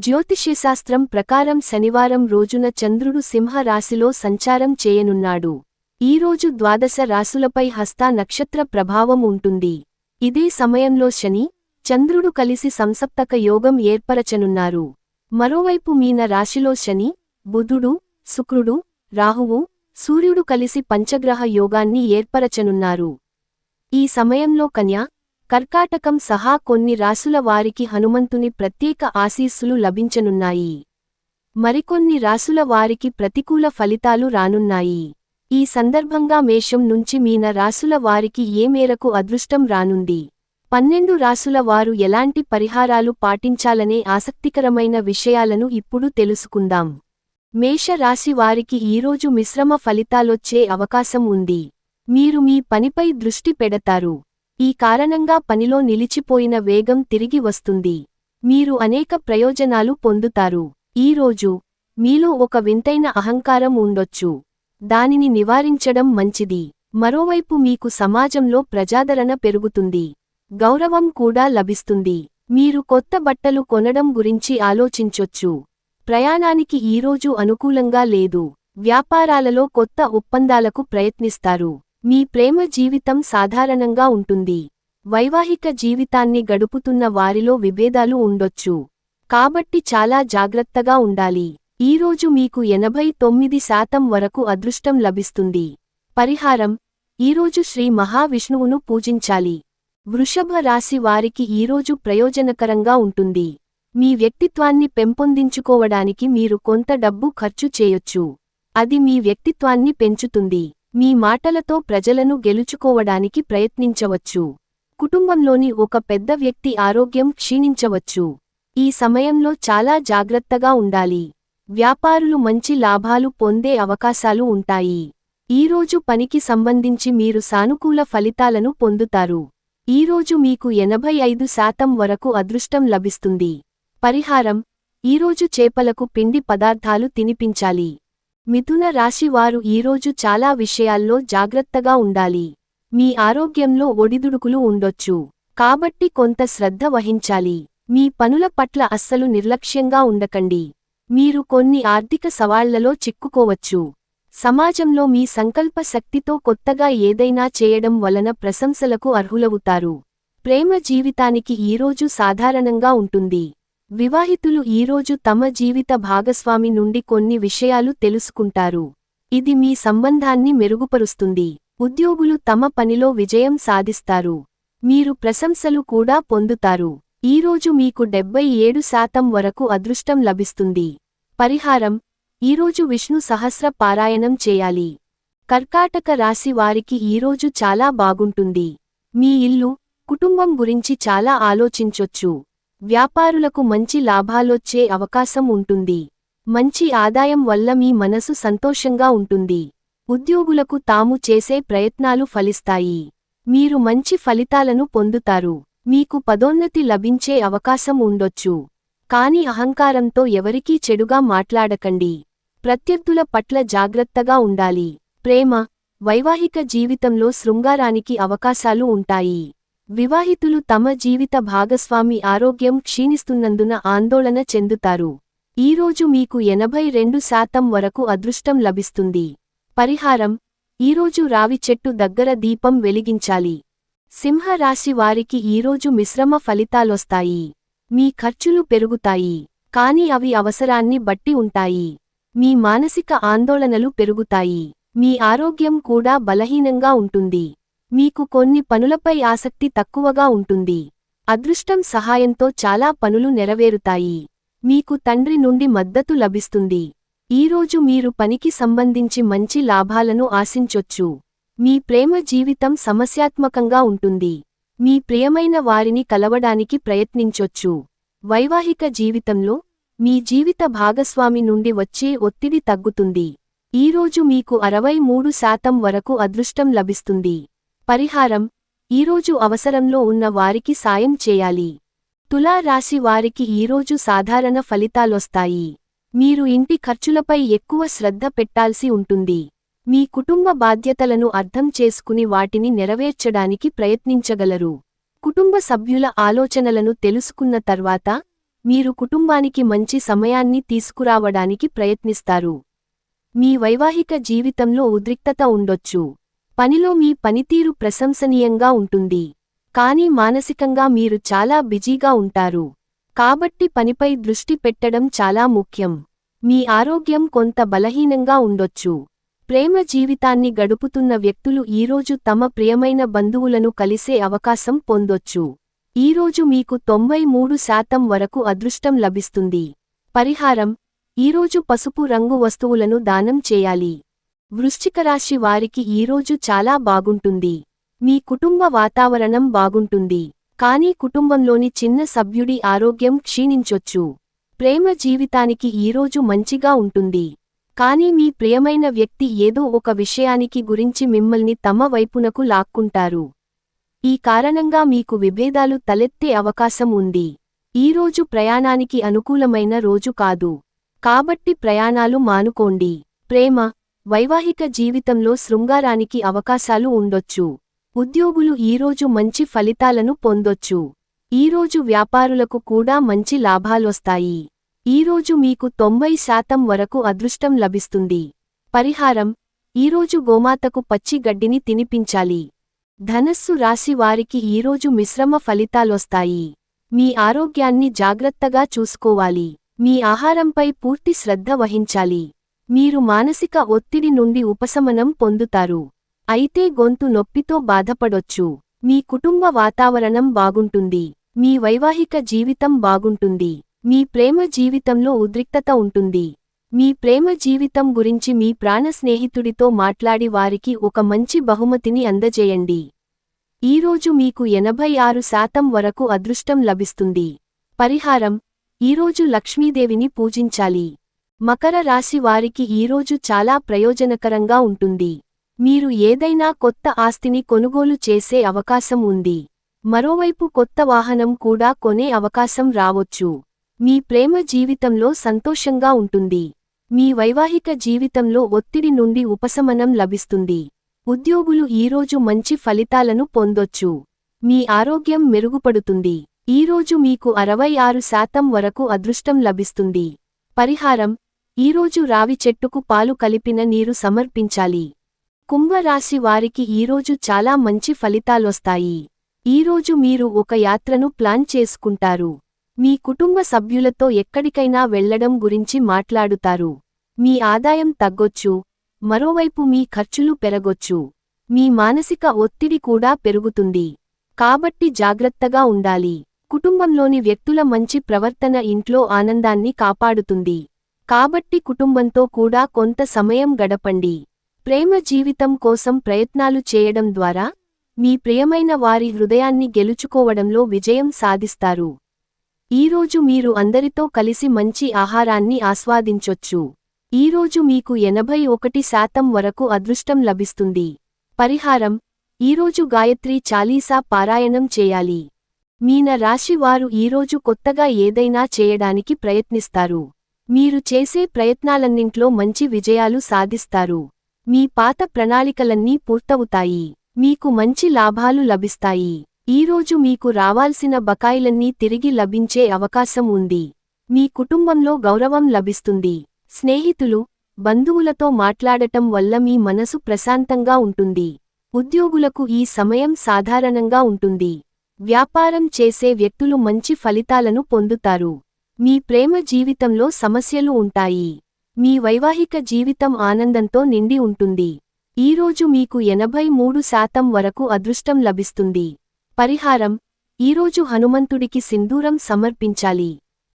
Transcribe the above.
జ్యోతిష్యశాస్త్రం ప్రకారం శనివారం రోజున చంద్రుడు సింహ రాశిలో సంచారం చేయనున్నాడు. ఈరోజు ద్వాదశ రాశులపై హస్త నక్షత్ర ప్రభావం ఉంటుంది. ఇదే సమయంలో శని, చంద్రుడు కలిసి సంసప్తక యోగం ఏర్పరచనున్నారు. మరోవైపు మీన రాశిలో శని, బుధుడు, శుక్రుడు, రాహువు, సూర్యుడు కలిసి పంచగ్రహ యోగాన్ని ఏర్పరచనున్నారు. ఈ సమయంలో కన్యా, కర్కాటకం సహా కొన్ని రాశుల వారికి హనుమంతుని ప్రత్యేక ఆశీస్సులు లభించనున్నాయి. మరికొన్ని రాశుల వారికి ప్రతికూల ఫలితాలు రానున్నాయి. ఈ సందర్భంగా మేషం నుంచి మీన రాశుల వారికి ఏ మేరకు అదృష్టం రానుంది, 12 రాశుల వారు ఎలాంటి పరిహారాలు పాటించాలనే ఆసక్తికరమైన విషయాలను ఇప్పుడు తెలుసుకుందాం. మేష రాశి వారికి ఈరోజు మిశ్రమ ఫలితాలొచ్చే అవకాశం ఉంది. మీరు మీ పనిపై దృష్టి పెడతారు. ఈ కారణంగా పనిలో నిలిచిపోయిన వేగం తిరిగి వస్తుంది. మీరు అనేక ప్రయోజనాలు పొందుతారు. ఈరోజు మీలో ఒక వింతైన అహంకారం ఉండొచ్చు. దానిని నివారించడం మంచిది. మరోవైపు మీకు సమాజంలో ప్రజాదరణ పెరుగుతుంది. గౌరవం కూడా లభిస్తుంది. మీరు కొత్త బట్టలు కొనడం గురించి ఆలోచించొచ్చు. ప్రయాణానికి ఈరోజు అనుకూలంగా లేదు. వ్యాపారాలలో కొత్త ఒప్పందాలకు ప్రయత్నిస్తారు. మీ ప్రేమ జీవితం సాధారణంగా ఉంటుంది. వైవాహిక జీవితాన్ని గడుపుతున్న వారిలో విభేదాలు ఉండొచ్చు. కాబట్టి చాలా జాగ్రత్తగా ఉండాలి. ఈరోజు మీకు 89% వరకు అదృష్టం లభిస్తుంది. పరిహారం: ఈరోజు శ్రీ మహావిష్ణువును పూజించాలి. వృషభ రాశి వారికి ఈరోజు ప్రయోజనకరంగా ఉంటుంది. మీ వ్యక్తిత్వాన్ని పెంపొందించుకోవడానికి మీరు కొంత డబ్బు ఖర్చు చేయొచ్చు. అది మీ వ్యక్తిత్వాన్ని పెంచుతుంది. మీ మాటలతో ప్రజలను గెలుచుకోవడానికి ప్రయత్నించవచ్చు. కుటుంబంలోని ఒక పెద్ద వ్యక్తి ఆరోగ్యం క్షీణించవచ్చు. ఈ సమయంలో చాలా జాగ్రత్తగా ఉండాలి. వ్యాపారులు మంచి లాభాలు పొందే అవకాశాలు ఉంటాయి. ఈరోజు పనికి సంబంధించి మీరు సానుకూల ఫలితాలను పొందుతారు. ఈరోజు మీకు 85% వరకు అదృష్టం లభిస్తుంది. పరిహారం: ఈరోజు చేపలకు పిండి పదార్థాలు తినిపించాలి. మిథున రాశి వారు ఈరోజు చాలా విషయాల్లో జాగ్రత్తగా ఉండాలి. మీ ఆరోగ్యంలో ఒడిదుడుకులు ఉండొచ్చు. కాబట్టి కొంత శ్రద్ధ వహించాలి. మీ పనుల పట్ల అస్సలు నిర్లక్ష్యంగా ఉండకండి. మీరు కొన్ని ఆర్థిక సవాళ్లలో చిక్కుకోవచ్చు. సమాజంలో మీ సంకల్ప శక్తితో కొత్తగా ఏదైనా చేయడం వలన ప్రశంసలకు అర్హులవుతారు. ప్రేమ జీవితానికి ఈరోజు సాధారణంగా ఉంటుంది. వివాహితులు ఈరోజు తమ జీవిత భాగస్వామి నుండి కొన్ని విషయాలు తెలుసుకుంటారు. ఇది మీ సంబంధాన్ని మెరుగుపరుస్తుంది. ఉద్యోగులు తమ పనిలో విజయం సాధిస్తారు. మీరు ప్రశంసలు కూడా పొందుతారు. ఈరోజు మీకు 77% వరకు అదృష్టం లభిస్తుంది. పరిహారం: ఈరోజు విష్ణు సహస్ర పారాయణం చేయాలి. కర్కాటక రాశి వారికి ఈరోజు చాలా బాగుంటుంది. మీ ఇల్లు, కుటుంబం గురించి చాలా ఆలోచించొచ్చు. వ్యాపారులకు మంచి లాభాలొచ్చే అవకాశం ఉంటుంది. మంచి ఆదాయం వల్ల మీ మనసు సంతోషంగా ఉంటుంది. ఉద్యోగులకు తాము చేసే ప్రయత్నాలు ఫలిస్తాయి. మీరు మంచి ఫలితాలను పొందుతారు. మీకు పదోన్నతి లభించే అవకాశం ఉండొచ్చు. కాని అహంకారంతో ఎవరికీ చెడుగా మాట్లాడకండి. ప్రత్యర్థుల పట్ల జాగ్రత్తగా ఉండాలి. ప్రేమ, వైవాహిక జీవితంలో శృంగారానికి అవకాశాలు ఉంటాయి. వివాహితులు తమ జీవిత భాగస్వామి ఆరోగ్యం క్షీణిస్తున్నందున ఆందోళన చెందుతారు. ఈరోజు మీకు 82% వరకు అదృష్టం లభిస్తుంది. పరిహారం: ఈరోజు రావి చెట్టు దగ్గర దీపం వెలిగించాలి. సింహ రాశి వారికి ఈరోజు మిశ్రమ ఫలితాలొస్తాయి. మీ ఖర్చులు పెరుగుతాయి. కాని అవి అవసరాన్ని బట్టి ఉంటాయి. మీ మానసిక ఆందోళనలు పెరుగుతాయి. మీ ఆరోగ్యం కూడా బలహీనంగా ఉంటుంది. మీకు కొన్ని పనులపై ఆసక్తి తక్కువగా ఉంటుంది. అదృష్టం సహాయంతో చాలా పనులు నెరవేరుతాయి. మీకు తండ్రి నుండి మద్దతు లభిస్తుంది. ఈరోజు మీరు పనికి సంబంధించి మంచి లాభాలను ఆశించొచ్చు. మీ ప్రేమ జీవితం సమస్యాత్మకంగా ఉంటుంది. మీ ప్రియమైన వారిని కలవడానికి ప్రయత్నించొచ్చు. వైవాహిక జీవితంలో మీ జీవిత భాగస్వామి నుండి వచ్చే ఒత్తిడి తగ్గుతుంది. ఈరోజు మీకు 63% వరకు అదృష్టం లభిస్తుంది. పరిహారం: ఈరోజు అవసరంలో ఉన్న వారికి సాయం చేయాలి. తులా రాశి వారికి ఈరోజు సాధారణ ఫలితాలొస్తాయి. మీరు ఇంటి ఖర్చులపై ఎక్కువ శ్రద్ధ పెట్టాల్సి ఉంటుంది. మీ కుటుంబ బాధ్యతలను అర్థం చేసుకుని వాటిని నెరవేర్చడానికి ప్రయత్నించగలరు. కుటుంబ సభ్యుల ఆలోచనలను తెలుసుకున్న తర్వాత మీరు కుటుంబానికి మంచి సమయాన్ని తీసుకురావడానికి ప్రయత్నిస్తారు. మీ వైవాహిక జీవితంలో ఉద్రిక్తత ఉండొచ్చు. పనిలో మీ పనితీరు ప్రశంసనీయంగా ఉంటుంది. కానీ మానసికంగా మీరు చాలా బిజీగా ఉంటారు. కాబట్టి పనిపై దృష్టి పెట్టడం చాలా ముఖ్యం. మీ ఆరోగ్యం కొంత బలహీనంగా ఉండొచ్చు. ప్రేమ జీవితాన్ని గడుపుతున్న వ్యక్తులు ఈరోజు తమ ప్రియమైన బంధువులను కలిసే అవకాశం పొందొచ్చు. ఈరోజు మీకు 93% వరకు అదృష్టం లభిస్తుంది. పరిహారం: ఈరోజు పసుపు రంగు వస్తువులను దానం చేయాలి. వృశ్చికరాశి వారికి ఈరోజు చాలా బాగుంటుంది. మీ కుటుంబ వాతావరణం బాగుంటుంది. కానీ కుటుంబంలోని చిన్న సభ్యుడి ఆరోగ్యం క్షీణించొచ్చు. ప్రేమ జీవితానికి ఈరోజు మంచిగా ఉంటుంది. కానీ మీ ప్రియమైన వ్యక్తి ఏదో ఒక విషయానికి గురించి మిమ్మల్ని తమ వైపునకు లాక్కుంటారు. ఈ కారణంగా మీకు విభేదాలు తలెత్తే అవకాశం ఉంది. ఈరోజు ప్రయాణానికి అనుకూలమైన రోజు కాదు. కాబట్టి ప్రయాణాలు మానుకోండి. ప్రేమ, వైవాహిక జీవితంలో శృంగారానికి అవకాశాలు ఉండొచ్చు. ఉద్యోగులు ఈరోజు మంచి ఫలితాలను పొందొచ్చు. ఈరోజు వ్యాపారులకు కూడా మంచి లాభాలొస్తాయి. ఈరోజు మీకు 90% వరకు అదృష్టం లభిస్తుంది. పరిహారం: ఈరోజు గోమాతకు పచ్చి గడ్డిని తినిపించాలి. ధనస్సు రాశి వారికి ఈరోజు మిశ్రమ ఫలితాలొస్తాయి. మీ ఆరోగ్యాన్ని జాగ్రత్తగా చూసుకోవాలి. మీ ఆహారంపై పూర్తి శ్రద్ధ వహించాలి. మీరు మానసిక ఒత్తిడి నుండి ఉపశమనం పొందుతారు. అయితే గొంతు నొప్పితో బాధపడొచ్చు. మీ కుటుంబ వాతావరణం బాగుంటుంది. మీ వైవాహిక జీవితం బాగుంటుంది. మీ ప్రేమ జీవితంలో ఉద్రిక్తత ఉంటుంది. మీ ప్రేమ జీవితం గురించి మీ ప్రాణ స్నేహితుడితో మాట్లాడి వారికి ఒక మంచి బహుమతిని అందజేయండి. ఈరోజు మీకు 86% వరకు అదృష్టం లభిస్తుంది. పరిహారం: ఈరోజు లక్ష్మీదేవిని పూజించాలి. మకర రాశి వారికి ఈరోజు చాలా ప్రయోజనకరంగా ఉంటుంది. మీరు ఏదైనా కొత్త ఆస్తిని కొనుగోలు చేసే అవకాశం ఉంది. మరోవైపు కొత్త వాహనం కూడా కొనే అవకాశం రావొచ్చు. మీ ప్రేమ జీవితంలో సంతోషంగా ఉంటుంది. మీ వైవాహిక జీవితంలో ఒత్తిడి నుండి ఉపశమనం లభిస్తుంది. ఉద్యోగులు ఈరోజు మంచి ఫలితాలను పొందొచ్చు. మీ ఆరోగ్యం మెరుగుపడుతుంది. ఈరోజు మీకు 66% వరకు అదృష్టం లభిస్తుంది. పరిహారం: ఈరోజు రావి చెట్టుకు పాలు కలిపిన నీరు సమర్పించాలి. కుంభరాశి వారికి ఈరోజు చాలా మంచి ఫలితాలొస్తాయి. ఈరోజు మీరు ఒక యాత్రను ప్లాన్ చేసుకుంటారు. మీ కుటుంబ సభ్యులతో ఎక్కడికైనా వెళ్లడం గురించి మాట్లాడుతారు. మీ ఆదాయం తగ్గొచ్చు. మరోవైపు మీ ఖర్చులు పెరగొచ్చు. మీ మానసిక ఒత్తిడి కూడా పెరుగుతుంది. కాబట్టి జాగ్రత్తగా ఉండాలి. కుటుంబంలోని వ్యక్తుల మంచి ప్రవర్తన ఇంట్లో ఆనందాన్ని కాపాడుతుంది. కాబట్టి కుటుంబంతో కూడా కొంత సమయం గడపండి. ప్రేమ జీవితం కోసం ప్రయత్నాలు చేయడం ద్వారా మీ ప్రియమైన వారి హృదయాన్ని గెలుచుకోవడంలో విజయం సాధిస్తారు. ఈరోజు మీరు అందరితో కలిసి మంచి ఆహారాన్ని ఆస్వాదించొచ్చు. ఈరోజు మీకు 81% వరకు అదృష్టం లభిస్తుంది. పరిహారం: ఈరోజు గాయత్రీ చాలీసా పారాయణం చేయాలి. మీన రాశి వారు ఈరోజు కొత్తగా ఏదైనా చేయడానికి ప్రయత్నిస్తారు. మీరు చేసే ప్రయత్నాలన్నింట్లో మంచి విజయాలు సాధిస్తారు. మీ పాత ప్రణాళికలన్నీ పూర్తవుతాయి. మీకు మంచి లాభాలు లభిస్తాయి. ఈరోజు మీకు రావాల్సిన బకాయిలన్నీ తిరిగి లభించే అవకాశం ఉంది. మీ కుటుంబంలో గౌరవం లభిస్తుంది. స్నేహితులు, బంధువులతో మాట్లాడటం వల్ల మీ మనసు ప్రశాంతంగా ఉంటుంది. ఉద్యోగులకు ఈ సమయం సాధారణంగా ఉంటుంది. వ్యాపారం చేసే వ్యక్తులు మంచి ఫలితాలను పొందుతారు. మీ ప్రేమ జీవితంలో సమస్యలు ఉంటాయి. మీ వైవాహిక జీవితం ఆనందంతో నిండి ఉంటుంది. ఈరోజు మీకు 83% వరకు అదృష్టం లభిస్తుంది. పరిహారం: ఈరోజు హనుమంతుడికి సింధూరం సమర్పించాలి.